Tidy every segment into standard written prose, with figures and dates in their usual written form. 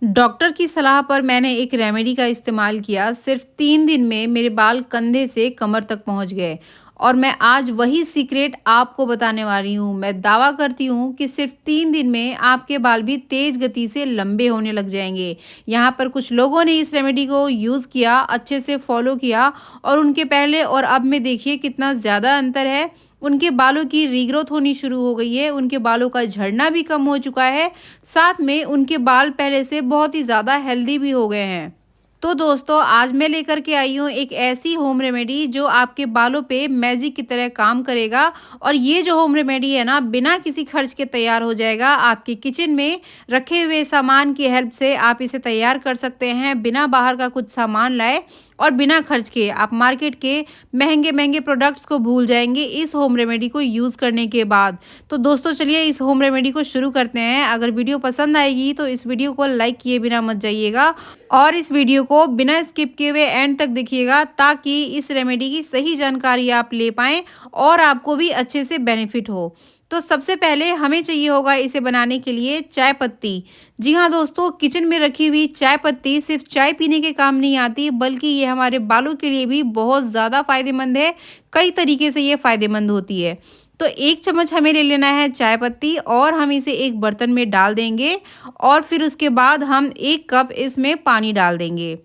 Doctor की सलाह पर मैंने एक रेमेडी का इस्तेमाल किया। सिर्फ 3 दिन में मेरे बाल कंधे से कमर तक पहुंच गए और मैं आज वही सीक्रेट आपको बताने वाली हूँ। मैं दावा करती हूँ कि सिर्फ 3 दिन में आपके बाल भी तेज गति से लंबे होने लग जाएंगे। यहाँ पर कुछ लोगों ने इस रेमेडी को यूज़ किया, अच्छे से फॉलो किया और उनके पहले और अब में देखिए कितना ज़्यादा अंतर है। उनके बालों की रीग्रोथ होनी शुरू हो गई है, उनके बालों का झड़ना भी कम हो चुका है, साथ में उनके बाल पहले से बहुत ही ज़्यादा हेल्दी भी हो गए हैं। तो दोस्तों, आज मैं लेकर के आई हूँ एक ऐसी होम रेमेडी जो आपके बालों पे मैजिक की तरह काम करेगा। और ये जो होम रेमेडी है ना, बिना किसी खर्च के तैयार हो जाएगा। आपके किचन में रखे हुए सामान की हेल्प से आप इसे तैयार कर सकते हैं, बिना बाहर का कुछ सामान लाए और बिना खर्च के। आप मार्केट के महंगे महंगे प्रोडक्ट्स को भूल जाएंगे इस होम रेमेडी को यूज़ करने के बाद। तो दोस्तों, चलिए इस होम रेमेडी को शुरू करते हैं। अगर वीडियो पसंद आएगी तो इस वीडियो को लाइक किए बिना मत जाइएगा और इस वीडियो को बिना स्किप किए हुए एंड तक देखिएगा, ताकि इस रेमेडी की सही जानकारी आप ले पाएँ और आपको भी अच्छे से बेनिफिट हो। तो सबसे पहले हमें चाहिए होगा इसे बनाने के लिए चाय पत्ती। जी हाँ दोस्तों, किचन में रखी हुई चाय पत्ती सिर्फ चाय पीने के काम नहीं आती, बल्कि ये हमारे बालों के लिए भी बहुत ज़्यादा फायदेमंद है। कई तरीके से ये फायदेमंद होती है। तो 1 चम्मच हमें ले लेना है चाय पत्ती और हम इसे एक बर्तन में डाल देंगे और फिर उसके बाद हम 1 कप इसमें पानी डाल देंगे।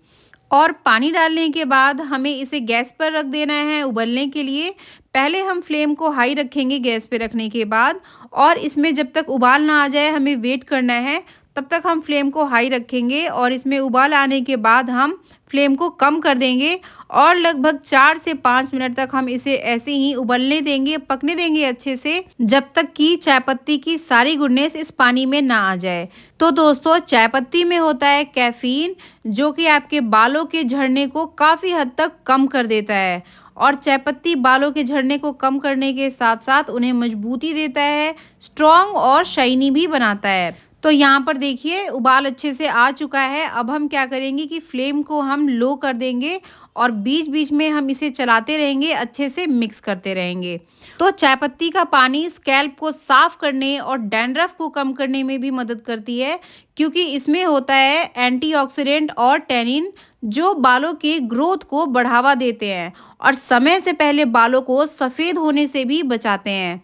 और पानी डालने के बाद हमें इसे गैस पर रख देना है उबलने के लिए। पहले हम फ्लेम को हाई रखेंगे गैस पे रखने के बाद, और इसमें जब तक उबाल ना आ जाए हमें वेट करना है। तब तक हम फ्लेम को हाई रखेंगे और इसमें उबाल आने के बाद हम फ्लेम को कम कर देंगे और लगभग 4 से 5 मिनट तक हम इसे ऐसे ही उबलने देंगे, पकने देंगे अच्छे से, जब तक कि चाय पत्ती की सारी गुडनेस इस पानी में ना आ जाए। तो दोस्तों, चाय पत्ती में होता है कैफीन, जो कि आपके बालों के झड़ने को काफ़ी हद तक कम कर देता है। और चाय पत्ती बालों के झड़ने को कम करने के साथ साथ उन्हें मजबूती देता है, स्ट्रॉन्ग और शाइनी भी बनाता है। तो यहाँ पर देखिए उबाल अच्छे से आ चुका है। अब हम क्या करेंगे कि फ्लेम को हम लो कर देंगे और बीच बीच में हम इसे चलाते रहेंगे, अच्छे से मिक्स करते रहेंगे। तो चाय पत्ती का पानी स्कैल्प को साफ करने और डैंड्रफ को कम करने में भी मदद करती है, क्योंकि इसमें होता है एंटीऑक्सीडेंट और टैनिन, जो बालों के ग्रोथ को बढ़ावा देते हैं और समय से पहले बालों को सफ़ेद होने से भी बचाते हैं।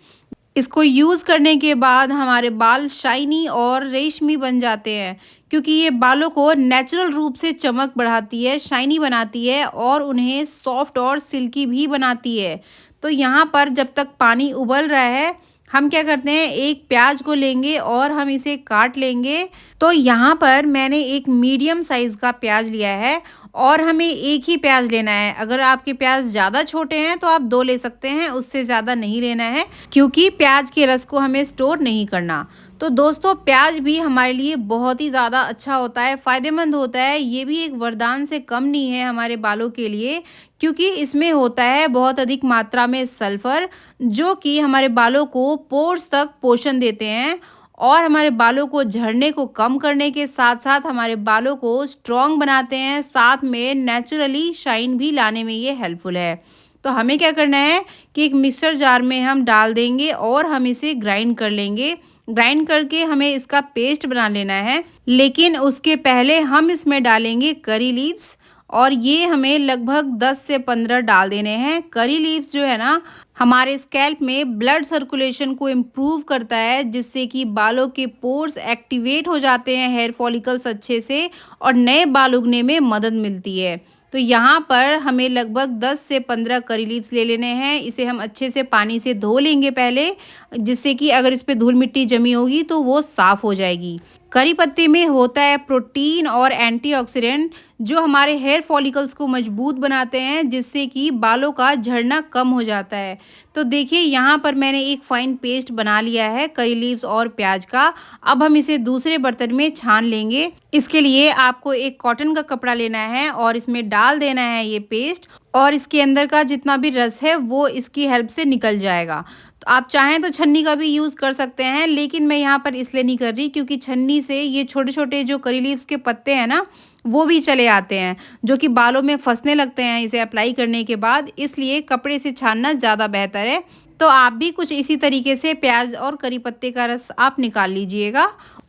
इसको यूज़ करने के बाद हमारे बाल शाइनी और रेशमी बन जाते हैं, क्योंकि ये बालों को नेचुरल रूप से चमक बढ़ाती है, शाइनी बनाती है और उन्हें सॉफ्ट और सिल्की भी बनाती है। तो यहाँ पर जब तक पानी उबल रहा है, हम क्या करते हैं, एक प्याज को लेंगे और हम इसे काट लेंगे। तो यहाँ पर मैंने एक मीडियम साइज़ का प्याज लिया है और हमें एक ही प्याज लेना है। अगर आपके प्याज ज़्यादा छोटे हैं तो आप 2 ले सकते हैं, उससे ज़्यादा नहीं लेना है, क्योंकि प्याज के रस को हमें स्टोर नहीं करना। तो दोस्तों, प्याज भी हमारे लिए बहुत ही ज़्यादा अच्छा होता है, फ़ायदेमंद होता है। ये भी एक वरदान से कम नहीं है हमारे बालों के लिए, क्योंकि इसमें होता है बहुत अधिक मात्रा में सल्फ़र, जो कि हमारे बालों को पोर्स तक पोषण देते हैं और हमारे बालों को झड़ने को कम करने के साथ साथ हमारे बालों को स्ट्रॉन्ग बनाते हैं। साथ में नेचुरली शाइन भी लाने में ये हेल्पफुल है। तो हमें क्या करना है कि एक मिक्सर जार में हम डाल देंगे और हम इसे ग्राइंड कर लेंगे। ग्राइंड करके हमें इसका पेस्ट बना लेना है, लेकिन उसके पहले हम इसमें डालेंगे करी लीव्स, और ये हमें लगभग 10 से 15 डाल देने हैं। करी लीव्स जो है ना, हमारे स्कैल्प में ब्लड सर्कुलेशन को इम्प्रूव करता है, जिससे कि बालों के पोर्स एक्टिवेट हो जाते हैं, हेयर फॉलिकल्स अच्छे से, और नए बाल उगने में मदद मिलती है। तो यहाँ पर हमें लगभग 10 से 15 करी लीव्स ले लेने हैं। इसे हम अच्छे से पानी से धो लेंगे पहले, जिससे कि अगर इस पे धूल मिट्टी जमी होगी तो वो साफ़ हो जाएगी। करी पत्ते में होता है प्रोटीन और एंटीऑक्सीडेंट, जो हमारे हेयर फॉलिकल्स को मजबूत बनाते हैं, जिससे कि बालों का झड़ना कम हो जाता है। तो देखिए यहाँ पर मैंने एक फ़ाइन पेस्ट बना लिया है करी लीव्स और प्याज का। अब हम इसे दूसरे बर्तन में छान लेंगे। इसके लिए आपको एक कॉटन का कपड़ा लेना है और इसमें डाल देना है ये पेस्ट, और इसके अंदर का जितना भी रस है वो इसकी हेल्प से निकल जाएगा। तो आप चाहें तो छन्नी का भी यूज़ कर सकते हैं, लेकिन मैं यहाँ पर इसलिए नहीं कर रही क्योंकि छन्नी से ये छोटे छोटे जो करी लीव्स के पत्ते हैं ना, वो भी चले आते हैं, जो कि बालों में फंसने लगते हैं इसे अप्लाई करने के बाद। इसलिए कपड़े से छानना ज़्यादा बेहतर है। तो आप भी कुछ इसी तरीके से प्याज और करी पत्ते का रस आप निकाल लीजिएगा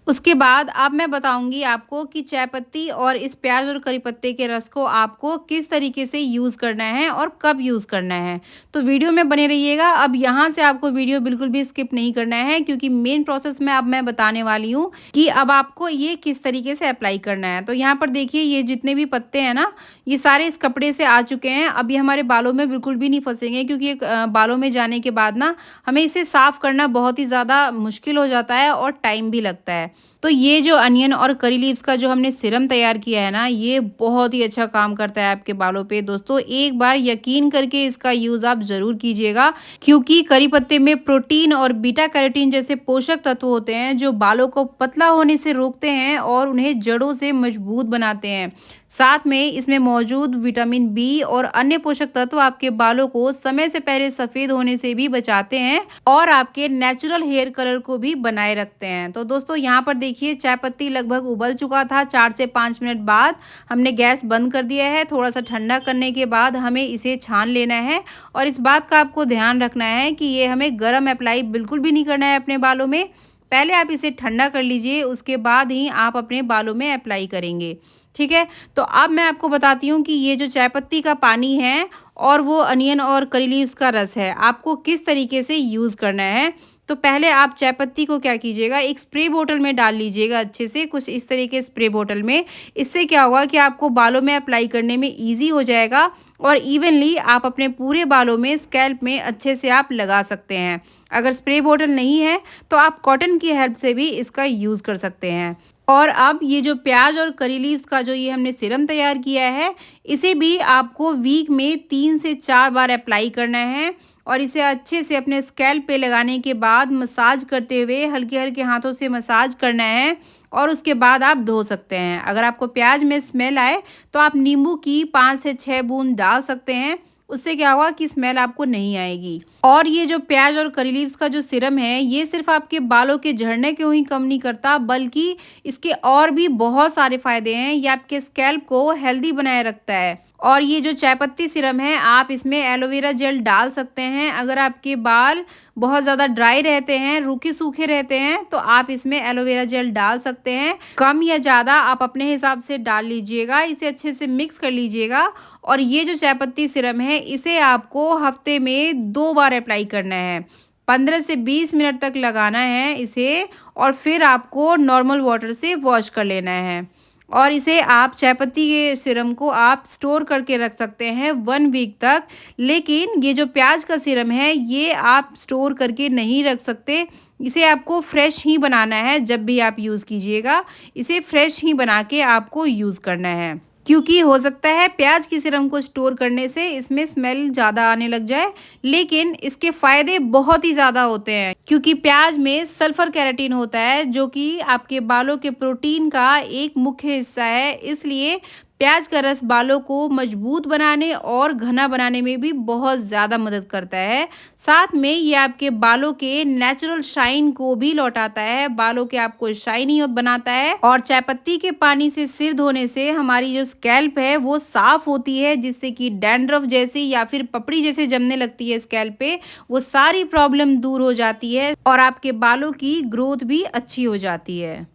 उसके बाद अब मैं बताऊँगी आपको कि चाय पत्ती और इस प्याज़ और करी पत्ते के रस को आपको किस तरीके से यूज़ करना है और कब यूज़ करना है। तो वीडियो में बने रहिएगा। अब यहाँ से आपको वीडियो बिल्कुल भी स्किप नहीं करना है, क्योंकि मेन प्रोसेस में अब मैं बताने वाली हूँ कि अब आपको ये किस तरीके से अप्लाई करना है। तो यहाँ पर देखिए, ये जितने भी पत्ते हैं ना, ये सारे इस कपड़े से आ चुके हैं। अब ये हमारे बालों में बिल्कुल भी नहीं फँसेंगे, क्योंकि बालों में जाने के बाद ना हमें इसे साफ़ करना बहुत ही ज़्यादा मुश्किल हो जाता है और टाइम भी लगता है। तो ये जो अनियन और करी लीव्स का जो हमने सीरम तैयार किया है ना, ये बहुत ही अच्छा काम करता है आपके बालों पे। दोस्तों, एक बार यकीन करके इसका यूज़ आप ज़रूर कीजिएगा, क्योंकि करी पत्ते में प्रोटीन और बीटा कैरोटीन जैसे पोषक तत्व होते हैं, जो बालों को पतला होने से रोकते हैं और उन्हें जड़ों से मजबूत बनाते हैं। साथ में इसमें मौजूद विटामिन बी और अन्य पोषक तत्व आपके बालों को समय से पहले सफ़ेद होने से भी बचाते हैं और आपके नेचुरल हेयर कलर को भी बनाए रखते हैं। तो दोस्तों, यहाँ पर देखिए, चाय पत्ती लगभग उबल चुका था। 4 से 5 मिनट बाद हमने गैस बंद कर दिया है। थोड़ा सा ठंडा करने के बाद हमें इसे छान लेना है, और इस बात का आपको ध्यान रखना है कि ये हमें गर्म अप्लाई बिल्कुल भी नहीं करना है अपने बालों में। पहले आप इसे ठंडा कर लीजिए, उसके बाद ही आप अपने बालों में अप्लाई करेंगे। ठीक है? तो अब मैं आपको बताती हूँ कि ये जो चाय पत्ती का पानी है और वो अनियन और करी लीव्स का रस है, आपको किस तरीके से यूज़ करना है। तो पहले आप चाय पत्ती को क्या कीजिएगा, एक स्प्रे बोतल में डाल लीजिएगा अच्छे से, कुछ इस तरीके स्प्रे बोतल में। इससे क्या होगा कि आपको बालों में अप्लाई करने में ईज़ी हो जाएगा और इवनली आप अपने पूरे बालों में, स्कैल्प में अच्छे से आप लगा सकते हैं। अगर स्प्रे बोतल नहीं है तो आप कॉटन की हेल्प से भी इसका यूज़ कर सकते हैं। और अब ये जो प्याज और करी लीव्स का जो ये हमने सीरम तैयार किया है, इसे भी आपको वीक में 3 से 4 बार अप्लाई करना है, और इसे अच्छे से अपने स्कैल्प पे लगाने के बाद मसाज करते हुए हल्के-हल्के हाथों से मसाज करना है, और उसके बाद आप धो सकते हैं। अगर आपको प्याज में स्मेल आए तो आप नींबू की 5 से 6 बूंद डाल सकते हैं। उससे क्या होगा कि स्मेल आपको नहीं आएगी। और ये जो प्याज और करी लीव्स का जो सीरम है, ये सिर्फ आपके बालों के झड़ने को ही कम नहीं करता, बल्कि इसके और भी बहुत सारे फायदे हैं। ये आपके स्कैल्प को हेल्दी बनाए रखता है। और ये जो चाय पत्ती सीरम है, आप इसमें एलोवेरा जेल डाल सकते हैं। अगर आपके बाल बहुत ज़्यादा ड्राई रहते हैं, रूखे सूखे रहते हैं, तो आप इसमें एलोवेरा जेल डाल सकते हैं। कम या ज़्यादा आप अपने हिसाब से डाल लीजिएगा। इसे अच्छे से मिक्स कर लीजिएगा। और ये जो चाय पत्ती सीरम है, इसे आपको हफ्ते में 2 बार अप्लाई करना है। 15 से 20 मिनट तक लगाना है इसे, और फिर आपको नॉर्मल वाटर से वॉश कर लेना है। और इसे आप, चाय पत्ती के सीरम को आप स्टोर करके रख सकते हैं 1 वीक तक। लेकिन ये जो प्याज का सीरम है, ये आप स्टोर करके नहीं रख सकते। इसे आपको फ्रेश ही बनाना है। जब भी आप यूज़ कीजिएगा, इसे फ्रेश ही बना के आपको यूज़ करना है, क्योंकि हो सकता है प्याज की सीरम को स्टोर करने से इसमें स्मेल ज़्यादा आने लग जाए, लेकिन इसके फ़ायदे बहुत ही ज़्यादा होते हैं, क्योंकि प्याज में सल्फर केराटिन होता है, जो कि आपके बालों के प्रोटीन का एक मुख्य हिस्सा है। इसलिए प्याज का रस बालों को मजबूत बनाने और घना बनाने में भी बहुत ज़्यादा मदद करता है। साथ में ये आपके बालों के नेचुरल शाइन को भी लौटाता है, बालों के आपको शाइनी बनाता है। और चाय पत्ती के पानी से सिर धोने से हमारी जो स्कैल्प है वो साफ होती है, जिससे कि डैंड्रफ जैसी या फिर पपड़ी जैसे जमने लगती है स्कैल्प पे, वो सारी प्रॉब्लम दूर हो जाती है और आपके बालों की ग्रोथ भी अच्छी हो जाती है।